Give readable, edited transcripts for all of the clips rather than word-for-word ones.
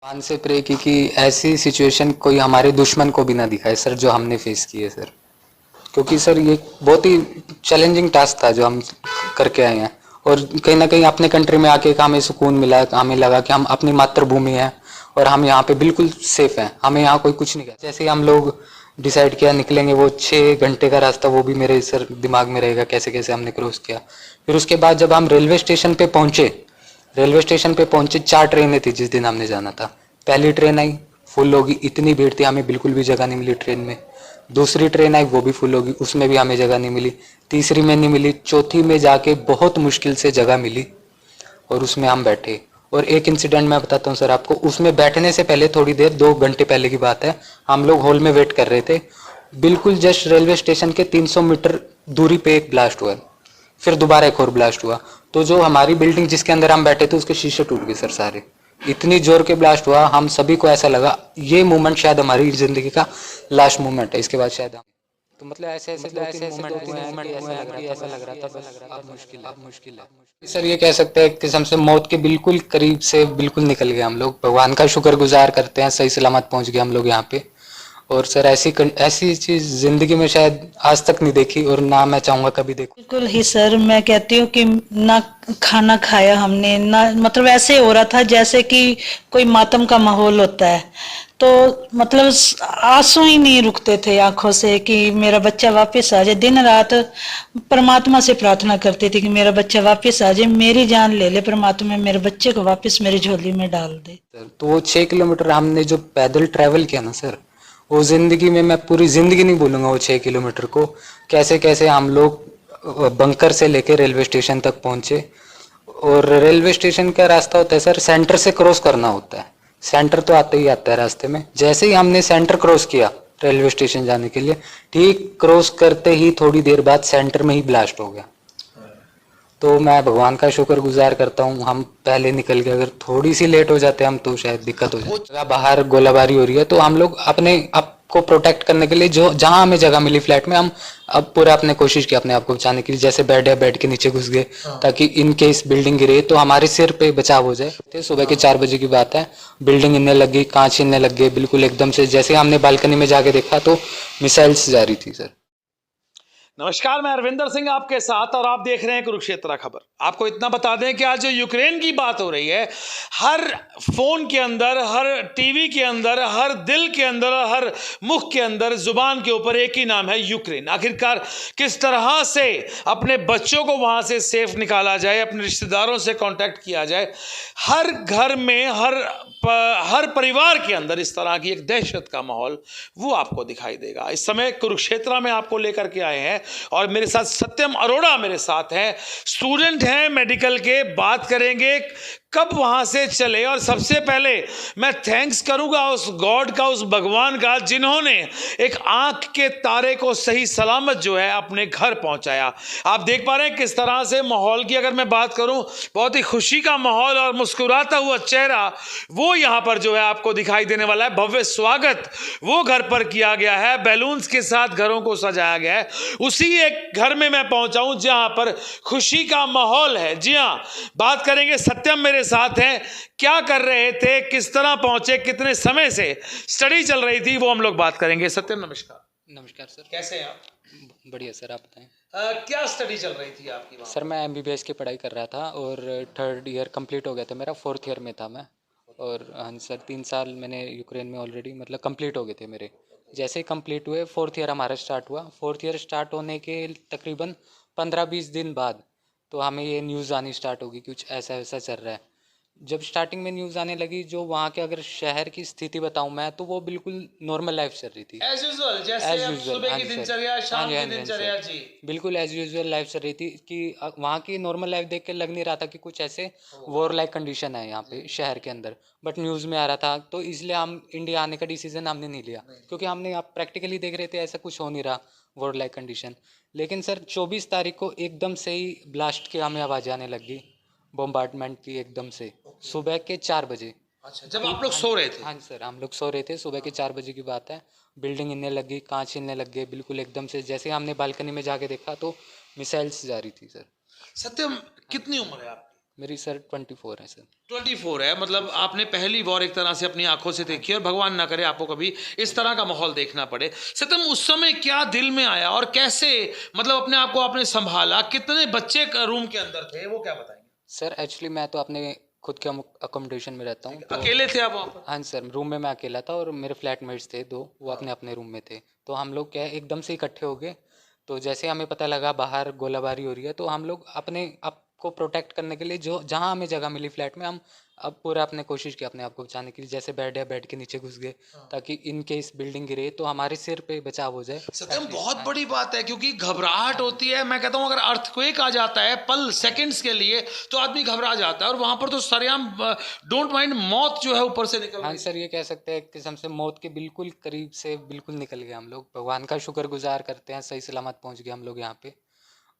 भगवान से प्रे की कि ऐसी सिचुएशन कोई हमारे दुश्मन को भी ना दिखाए सर, जो हमने फेस की है सर। क्योंकि सर ये बहुत ही चैलेंजिंग टास्क था जो हम करके आए हैं, और कहीं ना कहीं अपने कंट्री में आके एक हमें सुकून मिला, हमें लगा कि हम अपनी मातृभूमि है और हम यहाँ पे बिल्कुल सेफ हैं, हमें यहाँ कोई कुछ नहीं कहा। जैसे ही हम लोग डिसाइड किया निकलेंगे, वो 6 घंटे का रास्ता वो भी मेरे सर दिमाग में रहेगा कैसे कैसे हमने क्रॉस किया। फिर उसके बाद जब हम रेलवे स्टेशन पे पहुंचे 4 ट्रेनें थी जिस दिन हमने जाना था। पहली ट्रेन आई, फुल होगी, इतनी भीड़ थी हमें बिल्कुल भी जगह नहीं मिली ट्रेन में। दूसरी ट्रेन आई, वो भी फुल होगी, उसमें भी हमें जगह नहीं मिली। तीसरी में नहीं मिली, चौथी में जाके बहुत मुश्किल से जगह मिली और उसमें हम बैठे। और एक इंसिडेंट मैं बताता हूँ सर आपको, उसमें बैठने से पहले थोड़ी देर 2 घंटे पहले की बात है, हम लोग हॉल में वेट कर रहे थे। बिल्कुल जस्ट रेलवे स्टेशन के 300 मीटर दूरी पे एक ब्लास्ट हुआ, फिर दोबारा एक और ब्लास्ट हुआ। तो जो हमारी बिल्डिंग जिसके अंदर हम बैठे थे उसके शीशे टूट गए सर सारे। इतनी जोर के ब्लास्ट हुआ, हम सभी को ऐसा लगा ये मोमेंट शायद हमारी जिंदगी का लास्ट मोमेंट है, इसके बाद शायद हम तो मतलब ऐसे ऐसे दो तीन मोमेंट हुए हैं कि ऐसा लग रहा था बस अब मुश्किल है सर। ये कह सकते हैं एक किस्म से मौत के बिल्कुल करीब से बिल्कुल निकल गए हम लोग। भगवान का शुक्रगुजार करते हैं, सही सलामत पहुंच गए हम लोग यहाँ पे। और सर ऐसी चीज जिंदगी में शायद आज तक नहीं देखी और ना मैं चाहूंगा कभी देखूं। बिल्कुल ही सर, मैं कहती हूँ कि ना खाना खाया हमने ना, मतलब ऐसे हो रहा था जैसे कि कोई मातम का माहौल होता है। तो मतलब आंसू ही नहीं रुकते थे आंखों से कि मेरा बच्चा वापस आ जाए। दिन रात परमात्मा से प्रार्थना करती थी कि मेरा बच्चा वापस आ जाए, मेरी जान ले ले परमात्मा, मेरे बच्चे को वापस मेरी झोली में डाल दे। तो वो 6 किलोमीटर हमने जो पैदल ट्रैवल किया ना सर, वो जिंदगी में मैं पूरी जिंदगी नहीं भूलूंगा वो 6 किलोमीटर को। कैसे कैसे हम लोग बंकर से लेके रेलवे स्टेशन तक पहुंचे। और रेलवे स्टेशन का रास्ता होता है सर, सेंटर से क्रॉस करना होता है। सेंटर तो आते ही आता है रास्ते में। जैसे ही हमने सेंटर क्रॉस किया रेलवे स्टेशन जाने के लिए, ठीक क्रॉस करते ही थोड़ी देर बाद सेंटर में ही ब्लास्ट हो गया। तो मैं भगवान का शुक्रगुजार करता हूँ हम पहले निकल गए। अगर थोड़ी सी लेट हो जाते हम तो शायद दिक्कत हो जाती। बाहर गोलाबारी हो रही है तो हम लोग अपने आप को प्रोटेक्ट करने के लिए जो जहां हमें जगह मिली फ्लैट में, हम अब पूरा अपने कोशिश की अपने आप को बचाने के लिए। जैसे बेड है, बेड के नीचे घुस गए ताकि इन केस बिल्डिंग गिरे तो हमारे सिर पे बचाव हो जाए। सुबह के 4 बजे की बात है, बिल्डिंग हिलने लग गई, कांच हिलने लग गए बिल्कुल एकदम से। जैसे हमने बालकनी में जाके देखा तो मिसाइल्स जा रही थी सर। नमस्कार, मैं अरविंदर सिंह आपके साथ और आप देख रहे हैं कुरुक्षेत्र खबर। आपको इतना बता दें कि आज जो यूक्रेन की बात हो रही है, हर फोन के अंदर, हर टीवी के अंदर, हर दिल के अंदर, हर मुख के अंदर, जुबान के ऊपर एक ही नाम है, यूक्रेन। आखिरकार किस तरह से अपने बच्चों को वहां से सेफ निकाला जाए, अपने रिश्तेदारों से कांटेक्ट किया जाए। हर घर में, हर परिवार के अंदर इस तरह की एक दहशत का माहौल वो आपको दिखाई देगा। इस समय कुरुक्षेत्र में आपको लेकर के आए हैं और मेरे साथ सत्यम अरोड़ा मेरे साथ हैं, स्टूडेंट हैं मेडिकल के। बात करेंगे कब वहां से चले, और सबसे पहले मैं थैंक्स करूंगा उस गॉड का, उस भगवान का, जिन्होंने एक आंख के तारे को सही सलामत जो है अपने घर पहुंचाया। आप देख पा रहे हैं किस तरह से माहौल की अगर मैं बात करूं, बहुत ही खुशी का माहौल और मुस्कुराता हुआ चेहरा वो यहां पर जो है आपको दिखाई देने वाला है। भव्य स्वागत वो घर पर किया गया है, बैलून्स के साथ घरों को सजाया गया है। उसी एक घर में मैं पहुंचा हूं जहां पर खुशी का माहौल है। जी हां, बात करेंगे, सत्यम मेरे साथ हैं। क्या कर रहे थे, किस तरह पहुंचे, कितने समय से स्टडी चल रही थी, वो हम लोग बात करेंगे। सत्यम नमस्कार। नमस्कार सर। कैसे हैं आप? बढ़िया सर, आप बताएं। क्या स्टडी चल रही थी आपकी वहाँ? सर मैं एमबीबीएस की पढ़ाई कर रहा था और 3rd ईयर कंप्लीट हो गया था मेरा, 4th ईयर में था मैं। और हाँ सर, 3 साल मैंने यूक्रेन में ऑलरेडी मतलब कंप्लीट हो गए थे मेरे। जैसे ही कंप्लीट हुए 4th ईयर हमारा स्टार्ट हुआ। 4th ईयर स्टार्ट होने के तकरीबन 15-20 दिन बाद तो हमें ये न्यूज़ आनी स्टार्ट होगी कुछ ऐसा ऐसा चल रहा है। जब स्टार्टिंग में न्यूज़ आने लगी, जो वहाँ के अगर शहर की स्थिति बताऊँ मैं, तो वो बिल्कुल नॉर्मल लाइफ चल रही थी एज यूजुअल, जैसे एज अब यूजुअल। सुबह हाँ की जी सर, दिनचर्या, शाम हाँ की जी दिनचर्या। सर, जी बिल्कुल एज यूजुअल लाइफ चल रही थी कि वहाँ की नॉर्मल लाइफ देख के लग नहीं रहा था कि कुछ ऐसे वॉर लाइक कंडीशन है यहाँ पे शहर के अंदर। बट न्यूज़ में आ रहा था, तो इसलिए हम इंडिया आने का डिसीजन हमने नहीं लिया, क्योंकि हमने आप प्रैक्टिकली देख रहे थे ऐसा कुछ हो नहीं रहा वॉर लाइक कंडीशन। लेकिन सर 24 तारीख को एकदम से ही ब्लास्ट की हमें आवाज़ आने लगी, बम्बार्डमेंट की एकदम से, सुबह के 4 बजे। अच्छा, जब आप लोग सो रहे थे? हाँ जी सर, हम लोग सो रहे थे, सुबह के 4 बजे की बात है। बिल्डिंग हिलने लगी, कांच हिलने लग गए बिल्कुल एकदम से। जैसे हमने बालकनी में जाके देखा तो मिसाइल्स जा रही थी सर। सत्यम, कितनी उम्र है आपकी? मेरी सर 24 है सर। 24 है, मतलब आपने पहली वॉर एक तरह से अपनी आंखों से देखी और भगवान ना करे आपको कभी इस तरह का माहौल देखना पड़े। सत्यम, उस समय क्या दिल में आया और कैसे मतलब अपने आप को आपने संभाला? कितने बच्चे रूम के अंदर थे वो क्या बताएंगे? सर एक्चुअली मैं तो अपने खुद के अकोमोडेशन में रहता हूँ, तो अकेले थे आप वहां पर? हाँ सर, रूम में मैं अकेला था और मेरे फ्लैटमेट्स थे 2, वो अपने अपने रूम में थे। तो हम लोग क्या है, एकदम से इकट्ठे हो गए। तो जैसे हमें पता लगा बाहर गोलाबारी हो रही है, तो हम लोग अपने आप को प्रोटेक्ट करने के लिए जो जहाँ हमें जगह मिली फ्लैट में, हम अब पूरा अपने कोशिश की अपने आप को बचाने के लिए। जैसे बेड है, बेड के नीचे घुस गए ताकि इन केस बिल्डिंग गिरे तो हमारे सिर पे बचाव हो जाए। सत्यम, बहुत बड़ी बात है क्योंकि घबराहट होती है। मैं कहता हूं अगर अर्थक्वेक आ जाता है पल सेकंड्स के लिए तो आदमी घबरा जाता है, और वहां पर तो सरेआम डोंट माइंड मौत जो है ऊपर से निकल हाँ रही सर, ये कह सकते हैं किस्म से मौत के बिल्कुल करीब से बिल्कुल निकल गए हम लोग। भगवान का शुक्रगुजार करते हैं, सही सलामत पहुंच गए हम लोग यहाँ पे।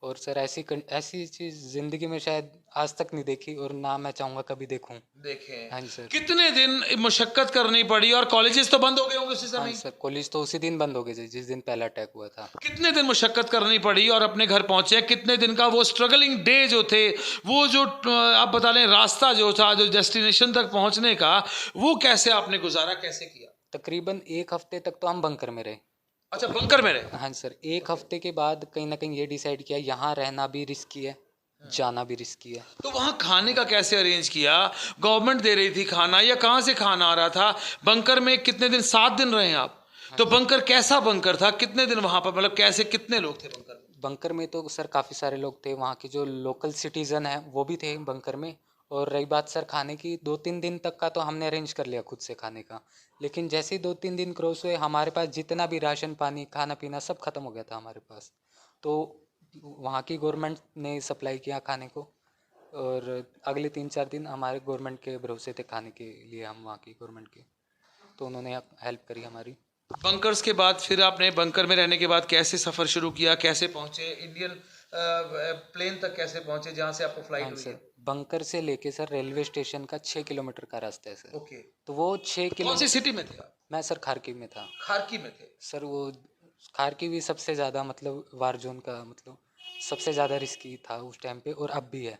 और सर ऐसी चीज़ ज़िंदगी में शायद आज तक नहीं देखी, और ना मैं चाहूँगा कभी देखूँ। देखें। हाँ जी सर। कितने दिन मुशक्कत करनी पड़ी, और कॉलेजेस तो बंद हो गए होंगे उसी हाँ समय? सर, कॉलेज तो उसी दिन बंद हो गए थे जिस दिन पहला अटैक हुआ था। कितने दिन मुशक्कत करनी पड़ी और अपने घर पहुंचे? कितने दिन का वो स्ट्रगलिंग डे जो थे, वो जो आप बता लें रास्ता जो था, जो डेस्टिनेशन तक पहुंचने का, वो कैसे आपने गुजारा, कैसे किया? तकरीबन 1 हफ्ते तक तो हम बंकर में रहे। अच्छा, बंकर में रहे? हाँ सर, 1 हफ्ते के बाद कहीं ना कहीं ये डिसाइड किया यहाँ रहना भी रिस्की है, जाना भी रिस्की है। तो वहाँ खाने का कैसे अरेंज किया? गवर्नमेंट दे रही थी खाना या कहाँ से खाना आ रहा था? बंकर में कितने दिन, 7 दिन रहे आप? तो बंकर कैसा बंकर था? कितने दिन वहाँ पर, मतलब कैसे, कितने लोग थे बंकर में? बंकर में तो सर काफ़ी सारे लोग थे, वहाँ के जो लोकल सिटीज़न हैं वो भी थे बंकर में। और रही बात सर खाने की, 2-3 दिन तक का तो हमने अरेंज कर लिया खुद से खाने का। लेकिन जैसे ही 2-3 दिन क्रॉस हुए, हमारे पास जितना भी राशन पानी खाना पीना सब खत्म हो गया था हमारे पास। तो वहाँ की गवर्नमेंट ने सप्लाई किया खाने को, और अगले 3-4 दिन हमारे गवर्नमेंट के भरोसे थे खाने के लिए, हम वहाँ की गवर्नमेंट के, तो उन्होंने हेल्प करी हमारी। बंकर्स के बाद फिर आपने बंकर में रहने के बाद कैसे सफ़र शुरू किया? कैसे पहुँचे इंडियन प्लेन तक? कैसे पहुँचे जहाँ से आपको फ्लाइट हाँ हुई सर, है? बंकर से लेके सर रेलवे स्टेशन का 6 किलोमीटर का रास्ता है सर। ओके। तो वो 6 कौन सी किलोमीटर। सिटी में थे आप? मैं सर खारकिव में था। खारकी में थे? सर वो खारकिव भी सबसे ज़्यादा मतलब वार जोन का मतलब सबसे ज़्यादा रिस्की था उस टाइम पे, और अब भी है।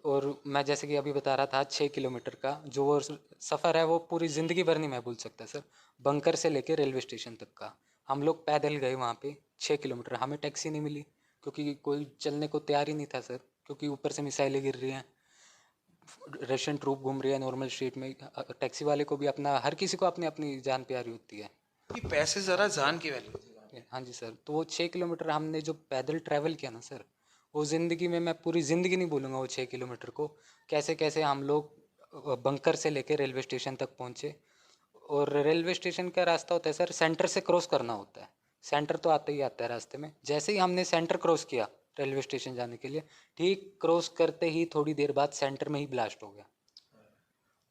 और मैं जैसे कि अभी बता रहा था 6 किलोमीटर का जो वो सफ़र है वो पूरी ज़िंदगी भर नहीं मैं भूल सकता सर। बंकर से लेके रेलवे स्टेशन तक का हम लोग पैदल गए वहाँ पे 6 किलोमीटर। हमें टैक्सी नहीं मिली क्योंकि कोई चलने को तैयार ही नहीं था सर, क्योंकि ऊपर से मिसाइलें गिर रही हैं, रशियन ट्रूप घूम रही है नॉर्मल स्ट्रीट में। टैक्सी वाले को भी अपना, हर किसी को अपनी अपनी जान प्यारी होती है। ये पैसे ज़रा जान की वैल्यू थी। हाँ जी सर, तो वो 6 किलोमीटर हमने जो पैदल ट्रैवल किया ना सर, वो ज़िंदगी में मैं पूरी ज़िंदगी नहीं भूलूंगा वो 6 किलोमीटर को। कैसे कैसे हम लोग बंकर से लेके रेलवे स्टेशन तक पहुँचे। और रेलवे स्टेशन का रास्ता होता है सर, सेंटर से क्रॉस करना होता है। सेंटर तो आता ही आता है रास्ते में। जैसे ही हमने सेंटर क्रॉस किया रेलवे स्टेशन जाने के लिए, ठीक क्रॉस करते ही थोड़ी देर बाद सेंटर में ही ब्लास्ट हो गया।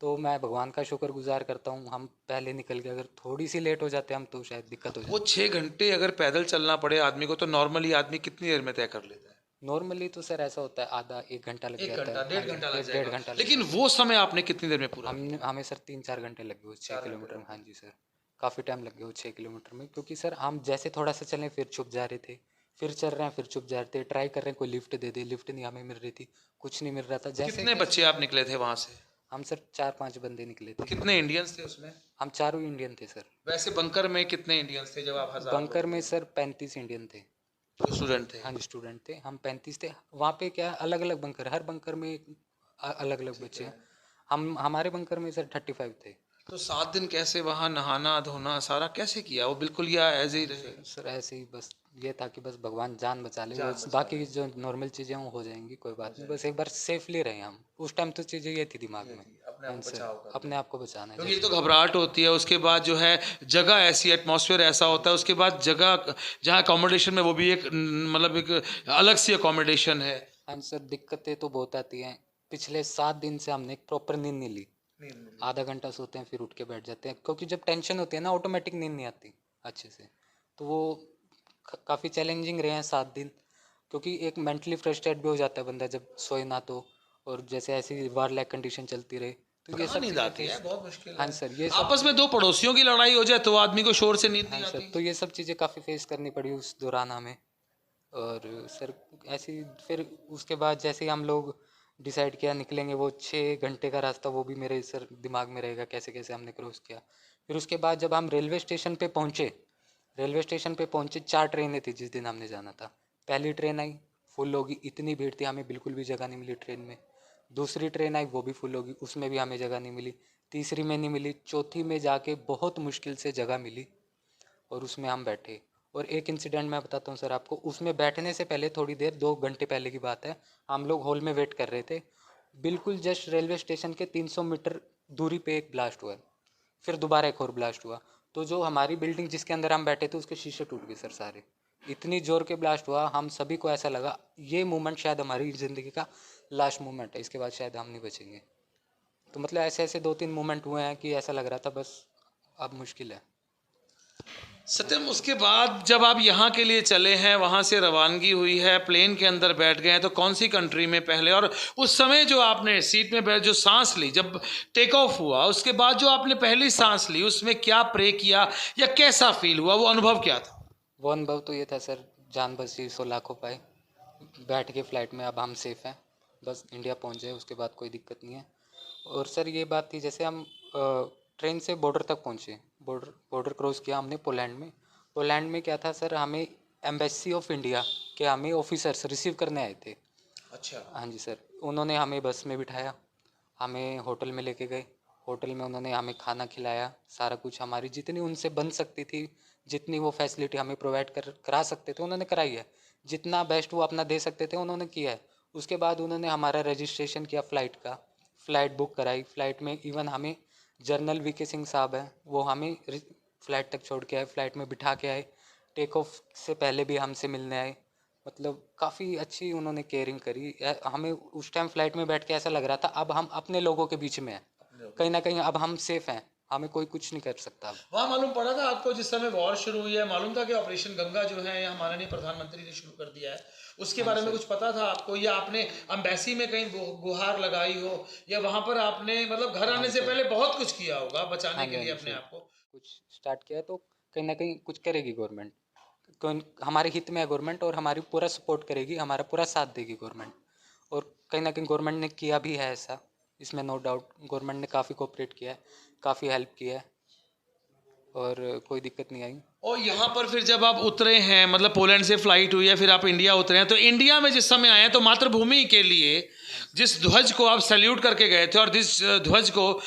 तो मैं भगवान का शुक्रगुजार करता हूँ हम पहले निकल गए। अगर थोड़ी सी लेट हो जाते हम तो शायद दिक्कत हो वो जाती। 6 घंटे अगर पैदल चलना पड़े आदमी को, तो नॉर्मली आदमी कितनी देर में तय कर लेता है? नॉर्मली तो सर ऐसा होता है आधा 1 घंटा लग एक जाता घंटा, है। डेढ़ हाँ जी, घंटा लग 1.5 जाएगा। घंटा लग लेकिन जाता वो समय आपने कितनी देर में पूरा? है। हमें सर 3-4 घंटे लग गए उस 6 किलोमीटर में। हाँ जी सर, काफ़ी टाइम लग गया वो 6 किलोमीटर में, क्योंकि सर हम जैसे थोड़ा सा चलें फिर छुप जा रहे थे, फिर चल रहे हैं फिर छुप जा रहे थे, ट्राई कर रहे हैं कोई लिफ्ट दे दे, लिफ्ट नहीं हमें मिल रही थी, कुछ नहीं मिल रहा था। जैसे कितने बच्चे आप निकले थे वहां से? हम सर 4-5 बंदे निकले थे। कितने इंडियंस थे उसमें? हम चारों इंडियन थे सर। वैसे बंकर में कितने इंडियंस थे जब आप 1000 बंकर में सर 35 इंडियन थे। स्टूडेंट थे? हाँ जी, स्टूडेंट थे हम, 35 थे। वहाँ पे क्या अलग अलग बंकर, हर बंकर में अलग अलग बच्चे हैं। हम हमारे बंकर में सर 35 थे। तो 7 दिन कैसे वहाँ नहाना धोना सारा कैसे किया? वो बिल्कुल या ऐसे ही रहे? सर ऐसे ही बस ये था कि बस भगवान जान बचा ले, वो बाकी जो नॉर्मल चीज़ें हैं वो हो जाएंगी, कोई बात नहीं, बस एक बार सेफली रहे हम। उस टाइम तो चीज़ें ये थी दिमाग में, हाँ सर, अपने आप को बचाना है। क्योंकि ये तो घबराहट होती है, उसके बाद जो है जगह ऐसी, एटमॉस्फेयर ऐसा होता है, उसके बाद जगह जहाँ अकोमोडेशन में वो भी एक मतलब एक अलग सी अकोमोडेशन है। हाँ सर, दिक्कतें तो बहुत आती हैं। पिछले 7 दिन से हमने एक प्रॉपर नींद नहीं ली। आधा घंटा सोते हैं फिर उठ के बैठ जाते हैं, क्योंकि जब टेंशन होती है ना ऑटोमेटिक नींद नहीं आती अच्छे से। तो वो काफ़ी चैलेंजिंग रहे हैं 7 दिन, क्योंकि एक मेंटली फ्रस्ट्रेट भी हो जाता है बंदा जब सोए ना तो, और जैसे ऐसी वार लाइक कंडीशन चलती रहे तो ये सब नींद चीज़ें आती है, बहुत मुश्किल हाँ है। सर, ये सब आपस में दो पड़ोसियों की लड़ाई हो जाए तो आदमी को शोर से नींद हाँ नहीं सर, आती। तो ये सब चीज़ें काफ़ी फेस करनी पड़ी उस दौरान हमें। और सर ऐसी फिर उसके बाद जैसे ही हम लोग डिसाइड किया निकलेंगे, वो 6 घंटे का रास्ता वो भी मेरे सर दिमाग में रहेगा कैसे कैसे हमने क्रॉस किया। फिर उसके बाद जब हम रेलवे स्टेशन पे पहुँचे, 4 ट्रेनें थी जिस दिन हमने जाना था। पहली ट्रेन आई, फुल होगी, इतनी भीड़ थी हमें बिल्कुल भी जगह नहीं मिली ट्रेन में। दूसरी ट्रेन आई, वो भी फुल होगी, उसमें भी हमें जगह नहीं मिली। तीसरी में नहीं मिली, चौथी में जाके बहुत मुश्किल से जगह मिली और उसमें हम बैठे। और एक इंसिडेंट मैं बताता हूँ सर आपको, उसमें बैठने से पहले थोड़ी देर 2 घंटे पहले की बात है, हम लोग हॉल में वेट कर रहे थे। बिल्कुल जस्ट रेलवे स्टेशन के 300 मीटर दूरी पे एक ब्लास्ट हुआ, फिर दोबारा एक और ब्लास्ट हुआ। तो जो हमारी बिल्डिंग जिसके अंदर हम बैठे थे उसके शीशे टूट गए सर सारे, इतनी जोर के ब्लास्ट हुआ। हम सभी को ऐसा लगा ये मोमेंट शायद हमारी ज़िंदगी का लास्ट मोमेंट है, इसके बाद शायद हम नहीं बचेंगे। तो मतलब ऐसे ऐसे 2-3 मोमेंट हुए हैं कि ऐसा लग रहा था बस अब मुश्किल है। सत्यम, उसके बाद जब आप यहाँ के लिए चले हैं, वहाँ से रवानगी हुई है, प्लेन के अंदर बैठ गए हैं, तो कौन सी कंट्री में पहले, और उस समय जो आपने सीट में बैठ जो सांस ली, जब टेक ऑफ हुआ उसके बाद जो आपने पहली सांस ली, उसमें क्या प्रे किया या कैसा फील हुआ, वो अनुभव क्या था? वो अनुभव तो ये था सर, जान बची सो लाखों पाए, बैठ के फ्लाइट में अब हम सेफ़ हैं, बस इंडिया पहुंच जाए उसके बाद कोई दिक्कत नहीं है। और सर ये बात थी जैसे हम ट्रेन से बॉर्डर तक पहुंचे, बॉर्डर क्रॉस किया हमने पोलैंड में। पोलैंड में क्या था सर, हमें एम्बेसी ऑफ इंडिया के हमें ऑफिसर्स रिसीव करने आए थे। अच्छा। हाँ जी सर, उन्होंने हमें बस में बिठाया, हमें होटल में लेके गए, होटल में उन्होंने हमें खाना खिलाया, सारा कुछ हमारी जितनी उनसे बन सकती थी, जितनी वो फैसिलिटी हमें प्रोवाइड करा सकते थे उन्होंने कराई है, जितना बेस्ट वो अपना दे सकते थे उन्होंने किया है। उसके बाद उन्होंने हमारा रजिस्ट्रेशन किया फ्लाइट का, फ़्लाइट बुक कराई, फ़्लाइट में इवन हमें जनरल वीके सिंह साहब हैं, वो हमें फ़्लाइट तक छोड़ के आए, फ़्लाइट में बिठा के आए, टेक ऑफ से पहले भी हमसे मिलने आए। मतलब काफ़ी अच्छी उन्होंने केयरिंग करी। हमें उस टाइम फ्लाइट में बैठ के ऐसा लग रहा था अब हम अपने लोगों के बीच में हैं, कहीं ना कहीं अब हम सेफ हैं, हमें कोई कुछ नहीं कर सकता अब। वहाँ मालूम पड़ा था आपको जिस समय वॉर शुरू हुई है, मालूम था कि ऑपरेशन गंगा जो है या माननीय प्रधानमंत्री ने शुरू कर दिया है, उसके बारे में कुछ पता था आपको, या आपने अम्बेसी में कहीं गुहार लगाई हो, या वहाँ पर आपने मतलब घर आने से पहले बहुत कुछ किया होगा बचाने के लिए अपने आप को? कुछ स्टार्ट किया तो कहीं ना कहीं कुछ करेगी गवर्नमेंट, हमारे हित में है गवर्नमेंट और हमारी पूरा सपोर्ट करेगी, हमारा पूरा साथ देगी गवर्नमेंट। और कहीं ना कहीं गवर्नमेंट ने किया भी है ऐसा, इसमें नो डाउट गवर्नमेंट ने काफ़ी कोऑपरेट किया है, काफ़ी हेल्प किया है और कोई दिक्कत नहीं आई। और यहाँ पर फिर जब आप उतरे हैं, मतलब पोलैंड से फ्लाइट हुई है, फिर आप इंडिया उतरे हैं, तो इंडिया में जिस समय आए हैं तो मातृभूमि के लिए जिस ध्वज को आप सैल्यूट करके गए थे और जिस ध्वज को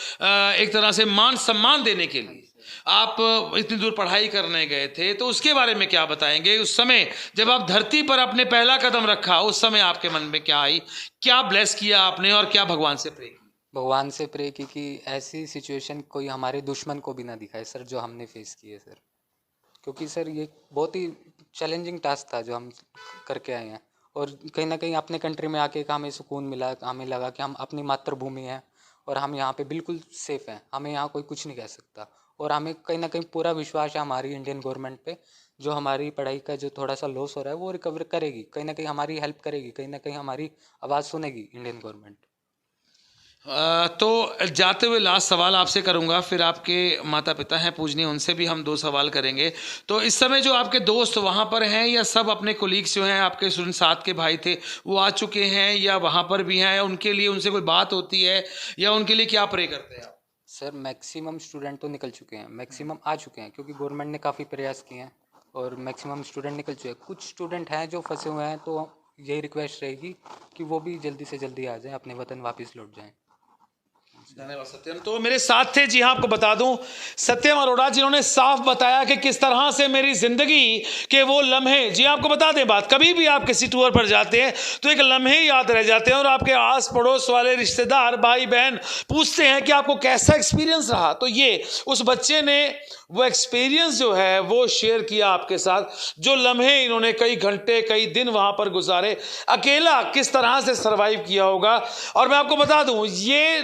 एक तरह से मान सम्मान देने के लिए आप इतनी दूर पढ़ाई करने गए थे, तो उसके बारे में क्या बताएंगे? उस समय जब आप धरती पर अपने पहला कदम रखा, उस समय आपके मन में क्या आई, क्या ब्लेस किया आपने और क्या भगवान से प्रे किया? भगवान से प्रे की कि ऐसी सिचुएशन कोई हमारे दुश्मन को भी ना दिखाए सर, जो हमने फेस की है सर, क्योंकि सर ये बहुत ही चैलेंजिंग टास्क था जो हम करके आए हैं। और कहीं ना कहीं अपने कंट्री में आके हमें सुकून मिला, हमें लगा कि हम अपनी मातृभूमि हैं और हम यहाँ पे बिल्कुल सेफ़ हैं, हमें यहाँ कोई कुछ नहीं कह सकता। और हमें कहीं ना कहीं पूरा विश्वास है हमारी इंडियन गवर्नमेंट पे, जो हमारी पढ़ाई का जो थोड़ा सा लॉस हो रहा है वो रिकवर करेगी, कहीं ना कहीं हमारी हेल्प करेगी, कहीं ना कहीं हमारी आवाज़ सुनेगी इंडियन गवर्नमेंट। तो जाते हुए लास्ट सवाल आपसे करूंगा, फिर आपके माता पिता हैं पूजनीय, उनसे भी हम 2 सवाल करेंगे। तो इस समय जो आपके दोस्त वहाँ पर हैं, या सब अपने कोलीग्स जो हैं आपके स्टूडेंट साथ के भाई थे वो आ चुके हैं, या वहाँ पर भी हैं, उनके लिए उनसे कोई बात होती है, या उनके लिए क्या प्रे करते हैं आप? सर मैक्सिमम स्टूडेंट तो निकल चुके हैं, मैक्सिमम आ चुके हैं, क्योंकि गवर्नमेंट ने काफ़ी प्रयास किए हैं और मैक्सिमम स्टूडेंट निकल चुके हैं। कुछ स्टूडेंट हैं जो फंसे हुए हैं, तो यही रिक्वेस्ट रहेगी कि वो भी जल्दी से जल्दी आ जाएं, अपने वतन वापस लौट जाएं। धन्यवाद सत्यम। तो मेरे साथ थे, जी हाँ, आपको बता दूं, सत्यम अरोड़ा, जिन्होंने साफ बताया कि किस तरह से मेरी जिंदगी के वो लम्हे, जी आपको बता दें बात, कभी भी आप किसी टूर पर जाते हैं तो एक लम्हे याद रह जाते हैं और आपके आस पड़ोस वाले रिश्तेदार भाई बहन पूछते हैं कि आपको कैसा एक्सपीरियंस रहा। तो ये उस बच्चे ने वो एक्सपीरियंस जो है वो शेयर किया आपके साथ, जो लम्हे इन्होंने कई घंटे कई दिन वहां पर गुजारे, अकेला किस तरह से सरवाइव किया होगा। और मैं आपको बता दूं, ये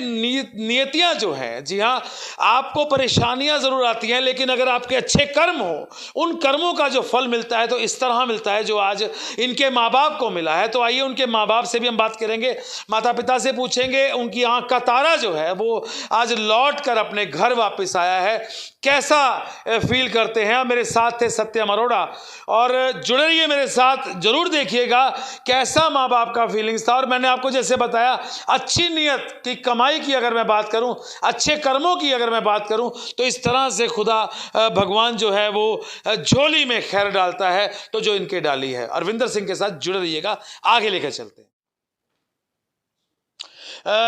नियतियां जो हैं, जी हाँ, आपको परेशानियां ज़रूर आती हैं, लेकिन अगर आपके अच्छे कर्म हो, उन कर्मों का जो फल मिलता है तो इस तरह मिलता है जो आज इनके माँ बाप को मिला है। तो आइए उनके माँ बाप से भी हम बात करेंगे, माता पिता से पूछेंगे, उनकी आँख का तारा जो है वो आज लौट कर अपने घर वापस आया है, कैसा फील करते हैं। मेरे साथ थे सत्यम अरोड़ा, और जुड़े रहिए मेरे साथ, जरूर देखिएगा कैसा माँ बाप का फीलिंग्स था। और मैंने आपको जैसे बताया, अच्छी नीयत की कमाई की अगर मैं बात करूं, अच्छे कर्मों की अगर मैं बात करूं, तो इस तरह से खुदा भगवान जो है वो झोली में खैर डालता है, तो जो इनके डाली है। अरविंदर सिंह के साथ जुड़े रहिएगा, आगे लेकर चलते हैं।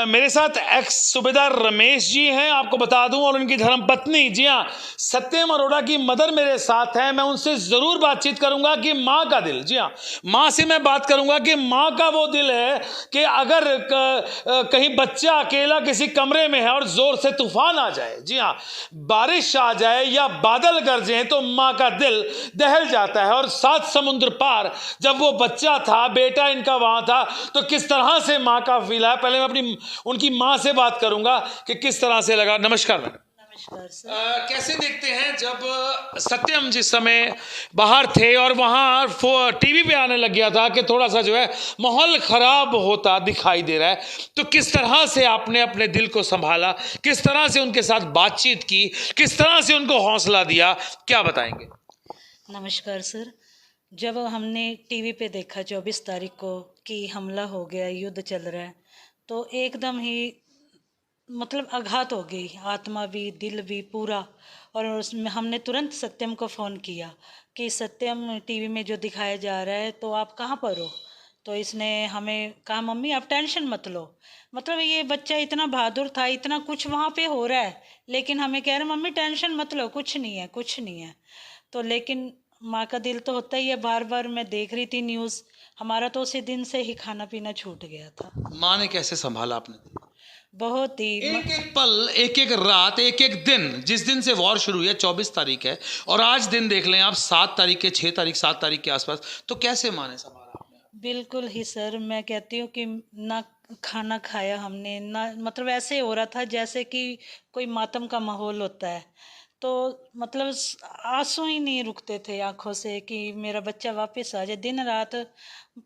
मेरे साथ एक्स सूबेदार रमेश जी हैं, आपको बता दूं, और उनकी धर्मपत्नी, जी हाँ, सत्यम अरोड़ा की मदर मेरे साथ हैं। मैं उनसे जरूर बातचीत करूंगा कि माँ का दिल, जी हाँ, माँ से मैं बात करूंगा कि माँ का वो दिल है कि अगर कहीं बच्चा अकेला किसी कमरे में है और जोर से तूफान आ जाए, जी हाँ, बारिश आ जाए या बादल गरजें, तो माँ का दिल दहल जाता है। और 7 समुद्र पार जब वो बच्चा था, बेटा इनका वहां था, तो किस तरह से माँ का फील है, पहले मैं अपनी उनकी माँ से बात करूंगा कि किस तरह से लगा। नमस्कार मैडम। नमस्कार सर। कैसे देखते हैं जब सत्यम जिस समय बाहर थे और वहां टीवी पे आने लग गया था कि थोड़ा सा जो है माहौल खराब होता दिखाई दे रहा है, तो किस तरह से आपने अपने दिल को संभाला, किस तरह से उनके साथ बातचीत की, किस तरह से उनको हौसला दिया, क्या बताएंगे? नमस्कार सर। जब हमने टीवी पे देखा 24 तारीख को कि हमला हो गया, युद्ध चल रहा है, तो एकदम ही मतलब आघात हो गई, आत्मा भी दिल भी पूरा। और उसमें हमने तुरंत सत्यम को फ़ोन किया कि सत्यम, टीवी में जो दिखाया जा रहा है तो आप कहाँ पर हो? तो इसने हमें कहा, मम्मी आप टेंशन मत लो। मतलब ये बच्चा इतना बहादुर था, इतना कुछ वहाँ पे हो रहा है, लेकिन हमें कह रहे मम्मी टेंशन मत लो, कुछ नहीं है, कुछ नहीं है। तो लेकिन माँ का दिल तो होता ही है। बार बार मैं देख रही थी न्यूज़, हमारा तो उसी दिन से ही खाना पीना छूट गया था। माँ ने कैसे संभाला आपने? बहुत ही एक एक पल, एक एक रात, एक एक दिन, जिस दिन से वॉर शुरू हुई है, 24 तारीख है, और आज दिन देख लें आप 7 तारीख के, 6 तारीख, 7 तारीख के आसपास, तो कैसे माने संभाला आपने? बिल्कुल ही सर। मैं कहती हूँ कि ना खाना खाया हमने, ना मतलब ऐसे हो रहा था जैसे कि कोई मातम का माहौल होता है। तो मतलब आंसू ही नहीं रुकते थे आंखों से कि मेरा बच्चा वापस आ जाए। दिन रात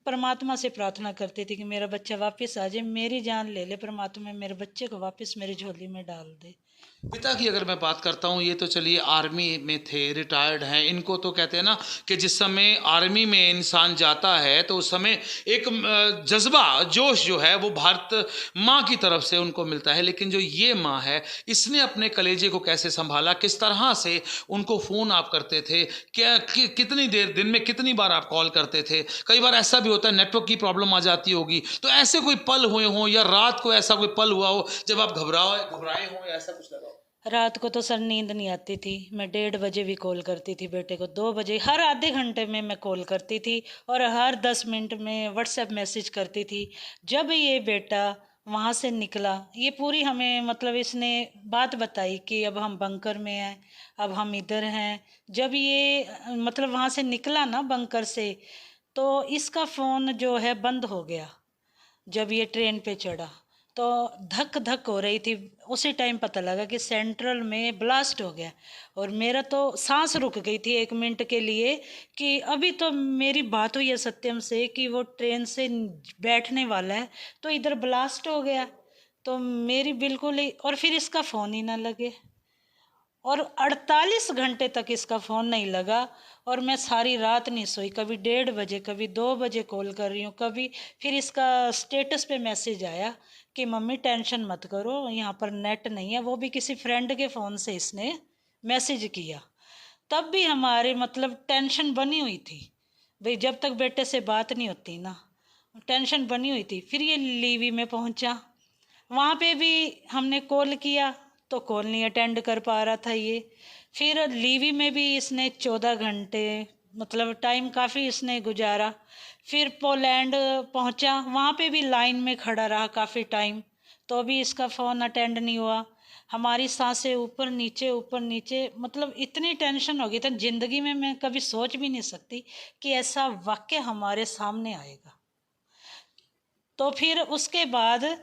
परमात्मा से प्रार्थना करती थी कि मेरा बच्चा वापस आ जाए, मेरी जान ले ले परमात्मा, मेरे बच्चे को वापस मेरी झोली में डाल दे। पिता की अगर मैं बात करता हूँ, ये तो चलिए आर्मी में थे, रिटायर्ड हैं, इनको तो कहते हैं ना कि जिस समय आर्मी में इंसान जाता है तो उस समय एक जज्बा, जोश जो है वो भारत माँ की तरफ से उनको मिलता है। लेकिन जो ये माँ है, इसने अपने कलेजे को कैसे संभाला, किस तरह से उनको फ़ोन आप करते थे, क्या कितनी देर, दिन में कितनी बार आप कॉल करते थे? कई बार ऐसा भी होता है नेटवर्क की प्रॉब्लम आ जाती होगी, तो ऐसे कोई पल हुए हों, या रात को ऐसा कोई पल हुआ हो जब आप घबराए हों, या ऐसा कुछ लगा हो? रात को तो सर नींद नहीं आती थी। मैं 1:30 बजे भी कॉल करती थी बेटे को, 2 बजे, हर आधे घंटे में मैं कॉल करती थी और हर 10 मिनट में व्हाट्सएप मैसेज करती थी। जब ये बेटा वहाँ से निकला, ये पूरी हमें मतलब इसने बात बताई कि अब हम बंकर में हैं, अब हम इधर हैं। जब ये मतलब वहाँ से निकला ना बंकर से, तो इसका फ़ोन जो है बंद हो गया। जब ये ट्रेन पे चढ़ा तो धक धक हो रही थी, उसी टाइम पता लगा कि सेंट्रल में ब्लास्ट हो गया। और मेरा तो सांस रुक गई थी 1 मिनट के लिए कि अभी तो मेरी बात हुई है सत्यम से कि वो ट्रेन से बैठने वाला है, तो इधर ब्लास्ट हो गया। तो मेरी बिल्कुल ही, और फिर इसका फ़ोन ही ना लगे, और 48 घंटे तक इसका फ़ोन नहीं लगा। और मैं सारी रात नहीं सोई, कभी 1:30 बजे, कभी 2 बजे कॉल कर रही हूँ, कभी फिर इसका स्टेटस पे मैसेज आया कि मम्मी टेंशन मत करो, यहाँ पर नेट नहीं है। वो भी किसी फ्रेंड के फ़ोन से इसने मैसेज किया। तब भी हमारे मतलब टेंशन बनी हुई थी भाई, जब तक बेटे से बात नहीं होती ना, टेंशन बनी हुई थी। फिर ये लीवी में पहुँचा, वहाँ पे भी हमने कॉल किया तो कॉल नहीं अटेंड कर पा रहा था ये। फिर लीवी में भी इसने 14 घंटे मतलब टाइम काफ़ी इसने गुजारा। फिर पोलैंड पहुंचा, वहाँ पे भी लाइन में खड़ा रहा काफ़ी टाइम, तो भी इसका फ़ोन अटेंड नहीं हुआ। हमारी सांसें ऊपर नीचे, मतलब इतनी टेंशन हो गई था। ज़िंदगी में मैं कभी सोच भी नहीं सकती कि ऐसा वाक़या हमारे सामने आएगा। तो फिर उसके बाद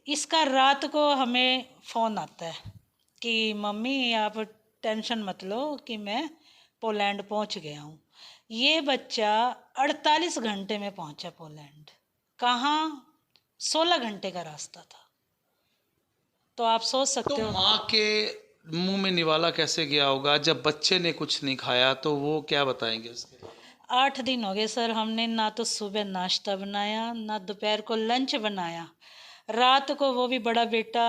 इसका रात को हमें फ़ोन आता है कि मम्मी आप टेंशन मत लो कि मैं पोलैंड पहुंच गया हूँ। ये बच्चा 48 घंटे में पहुंचा पोलैंड। कहाँ? 16 घंटे का रास्ता था। तो आप सोच तो सकते हो। माँ के मुंह में निवाला कैसे गया होगा जब बच्चे ने कुछ नहीं खाया, तो वो क्या बताएंगे उसके लिए? 8 दिन हो गए सर, हमने ना तो सुबह नाश्ता बनाया ना दोपहर को लंच बनाया। रात को वो भी बड़ा बेटा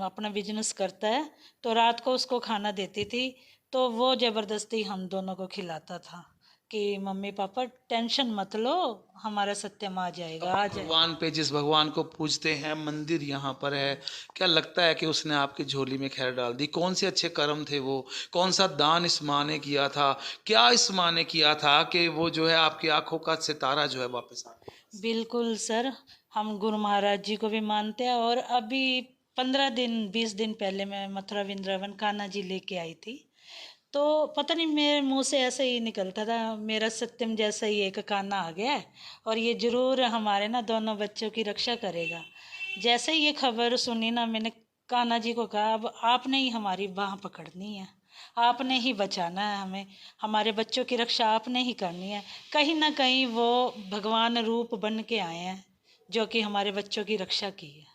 अपना बिजनेस करता है, तो रात को उसको खाना देती थी, तो वो ज़बरदस्ती हम दोनों को खिलाता था कि मम्मी पापा टेंशन मत लो, हमारा सत्यम आ जाएगा आ जाएगा। भगवान पे, जिस भगवान को पूजते हैं, मंदिर यहाँ पर है, क्या लगता है कि उसने आपकी झोली में खैर डाल दी? कौन से अच्छे कर्म थे वो? कौन सा दान इस माँ ने किया था? क्या इस माँ ने किया था कि वो जो है आपकी आंखों का सितारा जो है वापस आ गया? बिल्कुल सर, हम गुरु महाराज जी को भी मानते हैं। और अभी 15 दिन 20 दिन पहले मैं मथुरा वृंदावन कान्हा जी लेके आई थी, तो पता नहीं मेरे मुंह से ऐसे ही निकलता था, मेरा सत्यम जैसा ही एक कान्हा आ गया है और ये जरूर हमारे ना दोनों बच्चों की रक्षा करेगा। जैसे ही ये खबर सुनी ना, मैंने कान्हा जी को कहा अब आपने ही हमारी बाह पकड़नी है, आपने ही बचाना है हमें, हमारे बच्चों की रक्षा आपने ही करनी है। कहीं ना कहीं वो भगवान रूप बन के आए हैं जो कि हमारे बच्चों की रक्षा की है।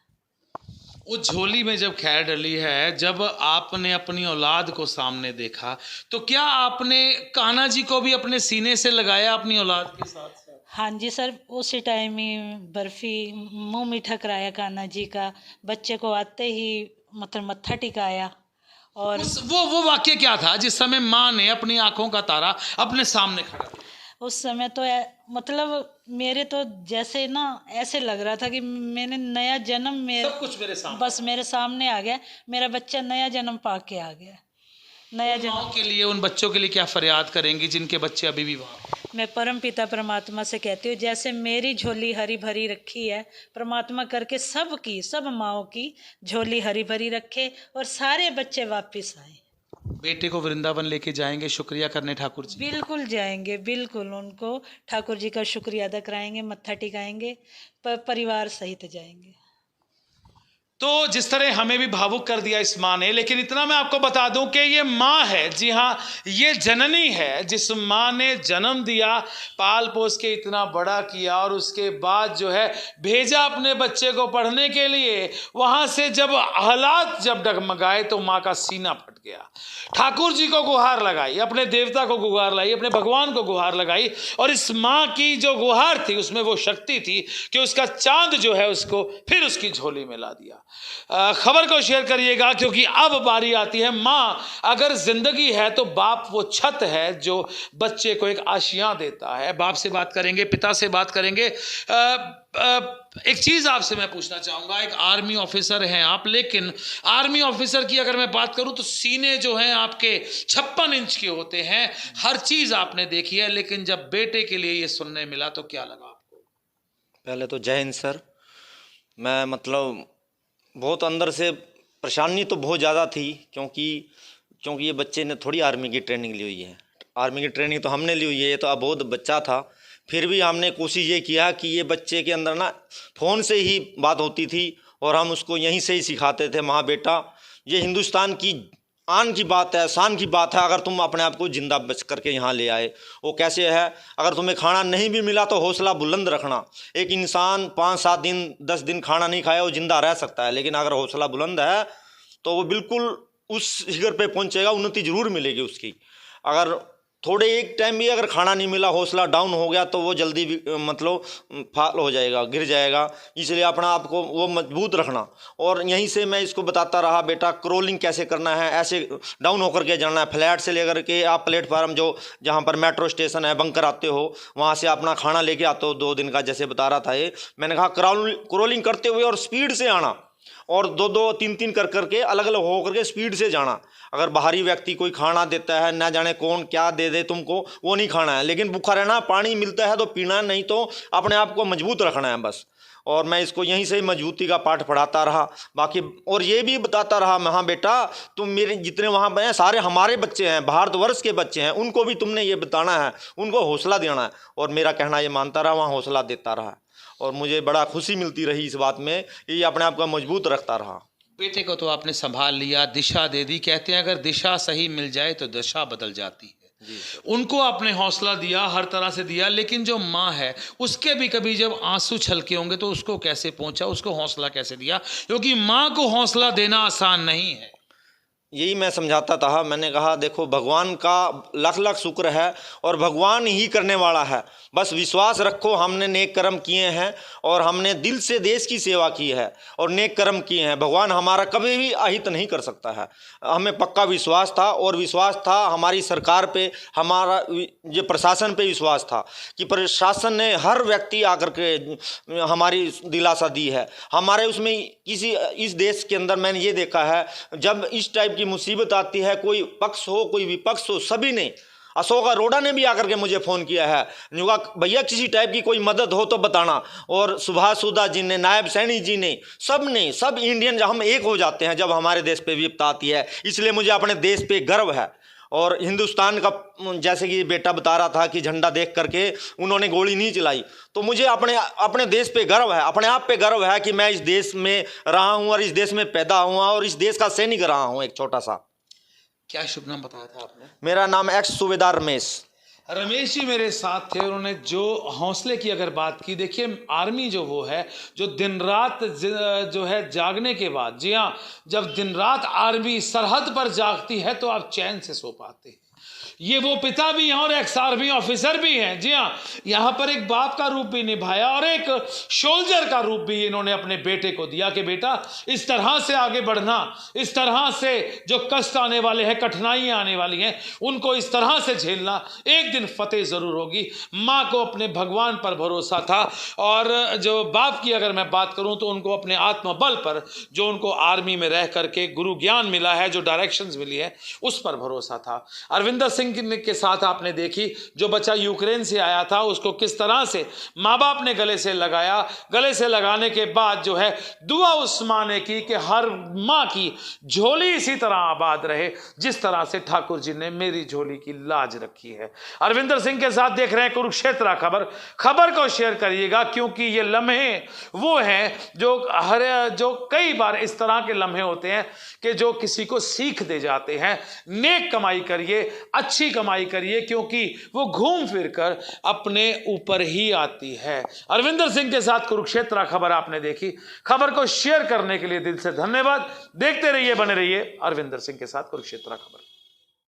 उस झोली में जब खैर डली है, जब आपने अपनी औलाद को सामने देखा, तो क्या आपने कान्हा जी को भी अपने सीने से लगाया अपनी औलाद के साथ साथ? हाँ जी सर, उसी टाइम ही बर्फी मुंह मीठा कराया कान्हा जी का, बच्चे को आते ही मतलब मत्था टिकाया। और वो वाक्य क्या था जिस समय माँ ने अपनी आंखों का तारा अपने सामने खड़ा किया? उस समय तो मतलब मेरे तो जैसे ना ऐसे लग रहा था कि मैंने नया जन्म सब कुछ मेरे सामने, बस मेरे सामने आ गया, मेरा बच्चा नया जन्म पा के आ गया, नया जन्म। माँ के लिए, उन बच्चों के लिए क्या फरियाद करेंगी जिनके बच्चे अभी भी वहाँ? मैं परम पिता परमात्मा से कहती हूँ, जैसे मेरी झोली हरी भरी रखी है, परमात्मा करके सबकी, सब माँओं की झोली हरी भरी रखे और सारे बच्चे वापस आए। बेटे को वृंदावन लेके जाएंगे शुक्रिया करने ठाकुर जी? बिल्कुल जाएंगे, बिल्कुल उनको ठाकुर जी का शुक्रिया अदा कराएंगे, मत्था टिकाएंगे, परिवार सहित जाएंगे। तो जिस तरह हमें भी भावुक कर दिया इस माँ ने, लेकिन इतना मैं आपको बता दूं कि ये माँ है, जी हाँ, ये जननी है, जिस माँ ने जन्म दिया, पाल पोस के इतना बड़ा किया और उसके बाद जो है भेजा अपने बच्चे को पढ़ने के लिए। वहाँ से जब हालात जब डगमगाए तो माँ का सीना फट गया। ठाकुर जी को गुहार लगाई, अपने देवता को गुहार लाई, अपने भगवान को गुहार लगाई, और इस माँ की जो गुहार थी उसमें वो शक्ति थी कि उसका चांद जो है उसको फिर उसकी झोली में ला दिया। खबर को शेयर करिएगा, क्योंकि अब बारी आती है, माँ अगर जिंदगी है तो बाप वो छत है जो बच्चे को एक आशियां देता है। बाप से बात करेंगे, पिता से बात करेंगे। एक चीज आपसे मैं पूछना चाहूंगा, एक आर्मी ऑफिसर हैं आप, लेकिन आर्मी ऑफिसर की अगर मैं बात करूं तो सीने जो हैं आपके 56 इंच के होते हैं, हर चीज आपने देखी है, लेकिन जब बेटे के लिए ये सुनने मिला तो क्या लगा आपको? पहले तो जय हिंद सर। मैं मतलब बहुत अंदर से परेशानी तो बहुत ज़्यादा थी, क्योंकि ये बच्चे ने थोड़ी आर्मी की ट्रेनिंग ली हुई है। आर्मी की ट्रेनिंग तो हमने ली हुई है, ये तो अबोध बच्चा था। फिर भी हमने कोशिश ये किया कि ये बच्चे के अंदर ना फ़ोन से ही बात होती थी और हम उसको यहीं से ही सिखाते थे, माँ बेटा ये हिंदुस्तान की आन की बात है, शान की बात है, अगर तुम अपने आप को जिंदा बच करके यहाँ ले आए। वो कैसे है, अगर तुम्हें खाना नहीं भी मिला तो हौसला बुलंद रखना। एक इंसान 5-7 दिन 10 दिन खाना नहीं खाया वो जिंदा रह सकता है, लेकिन अगर हौसला बुलंद है तो वो बिल्कुल उस शिखर पे पहुँचेगा, उन्नति जरूर मिलेगी उसकी। अगर थोड़े एक टाइम भी अगर खाना नहीं मिला, हौसला डाउन हो गया, तो वो जल्दी मतलब फाल हो जाएगा, गिर जाएगा। इसलिए अपना आप को वो मजबूत रखना। और यहीं से मैं इसको बताता रहा, बेटा क्रॉलिंग कैसे करना है, ऐसे डाउन होकर के जाना है। फ्लैट से लेकर के आप प्लेटफार्म जो जहाँ पर मेट्रो स्टेशन है, बंकर आते हो, वहाँ से अपना खाना लेके आते हो 2 दिन का, जैसे बता रहा था ये। मैंने कहा क्रॉलिंग करते हुए और स्पीड से आना, और 2-2 3-3 कर करके अलग अलग हो करके स्पीड से जाना। अगर बाहरी व्यक्ति कोई खाना देता है, ना जाने कौन क्या दे दे तुमको, वो नहीं खाना है, लेकिन भूखा रहना। पानी मिलता है तो पीना, नहीं तो अपने आप को मजबूत रखना है बस। और मैं इसको यहीं से ही मजबूती का पाठ पढ़ाता रहा बाकी, और ये भी बताता रहा, हाँ बेटा तुम मेरे जितने वहाँ पे हैं सारे हमारे बच्चे हैं, भारतवर्ष के बच्चे हैं, उनको भी तुमने ये बताना है, उनको हौसला देना है। और मेरा कहना ये मानता रहा, वहाँ हौसला देता रहा। और मुझे बड़ा खुशी मिलती रही इस बात में, ये अपने आप को मजबूत रखता रहा। बेटे को तो आपने संभाल लिया, दिशा दे दी। कहते हैं अगर दिशा सही मिल जाए तो दशा बदल जाती है। उनको आपने हौसला दिया, हर तरह से दिया, लेकिन जो माँ है उसके भी कभी जब आंसू छलके होंगे तो उसको कैसे पहुंचा, उसको हौसला कैसे दिया? क्योंकि माँ को हौसला देना आसान नहीं है। यही मैं समझाता था। मैंने कहा देखो भगवान का लाख लाख शुक्र है और भगवान ही करने वाला है, बस विश्वास रखो। हमने नेक कर्म किए हैं और हमने दिल से देश की सेवा की है और नेक कर्म किए हैं। भगवान हमारा कभी भी अहित नहीं कर सकता है, हमें पक्का विश्वास था। और विश्वास था हमारी सरकार पे, हमारा जो प्रशासन पे विश्वास था कि प्रशासन ने हर व्यक्ति आकर के हमारी दिलासा दी है। हमारे उसमें किसी इस देश के अंदर मैंने ये देखा है, जब इस टाइप की मुसीबत आती है, कोई पक्ष हो कोई विपक्ष हो, सभी ने, अशोक अरोड़ा ने भी आकर के मुझे फ़ोन किया है, भैया किसी टाइप की कोई मदद हो तो बताना। और सुभाष सुधा जी ने, नायब सैनी जी ने, सब इंडियन हम एक हो जाते हैं जब हमारे देश पे विपत्ति आती है। इसलिए मुझे अपने देश पे गर्व है। और हिंदुस्तान का, जैसे कि बेटा बता रहा था कि झंडा देख करके उन्होंने गोली नहीं चलाई, तो मुझे अपने देश पे गर्व है, अपने आप पे गर्व है कि मैं इस देश में रहा हूँ और इस देश में पैदा हुआ और इस देश का सैनिक रहा हूँ एक छोटा सा। क्या शुभ नाम बताया था आपने? मेरा नाम एक्स सूबेदार रमेश। रमेश जी मेरे साथ थे। उन्होंने जो हौसले की अगर बात की, देखिए आर्मी जो वो है जो दिन रात जो है जागने के बाद, जी हाँ, जब दिन रात आर्मी सरहद पर जागती है तो आप चैन से सो पाते हैं। ये वो पिता भी हैं और एक्स आर्मी ऑफिसर भी हैं। जी हाँ, यहाँ पर एक बाप का रूप भी निभाया और एक सोल्जर का रूप भी इन्होंने अपने बेटे को दिया कि बेटा इस तरह से आगे बढ़ना, इस तरह से जो कष्ट आने वाले हैं, कठिनाइयाँ आने वाली हैं, उनको इस तरह से झेलना, एक दिन फतेह ज़रूर होगी। माँ को अपने भगवान पर भरोसा था और जो बाप की अगर मैं बात करूँ तो उनको अपने आत्मबल पर, जो उनको आर्मी में रह करके गुरु ज्ञान मिला है, जो डायरेक्शंस मिली है, उस पर भरोसा था। अरविंदर सिंह के साथ आपने देखी, जो बच्चा यूक्रेन से आया था उसको किस तरह से माँ बाप ने गले से लगाया। गले से लगाने के बाद जो है दुआ उस माँ ने की कि हर माँ की झोली इसी तरह आबाद रहे जिस तरह से ठाकुर जी ने मेरी झोली की लाज रखी है। अरविंदर सिंह के साथ देख रहे हैं कुरुक्षेत्र खबर को शेयर करिएगा, क्योंकि ये लम्हे वो हैं जो कई बार इस तरह के लम्हे होते हैं कि जो किसी को सीख दे जाते हैं। नेक कमाई करिए, अच्छी कमाई करिए, क्योंकि वो घूम फिर कर अपने ऊपर ही आती है। अरविंदर सिंह के साथ कुरुक्षेत्र खबर आपने देखी। खबर को शेयर करने के लिए दिल से धन्यवाद। देखते रहिए, बने रहिए अरविंदर सिंह के साथ कुरुक्षेत्र खबर।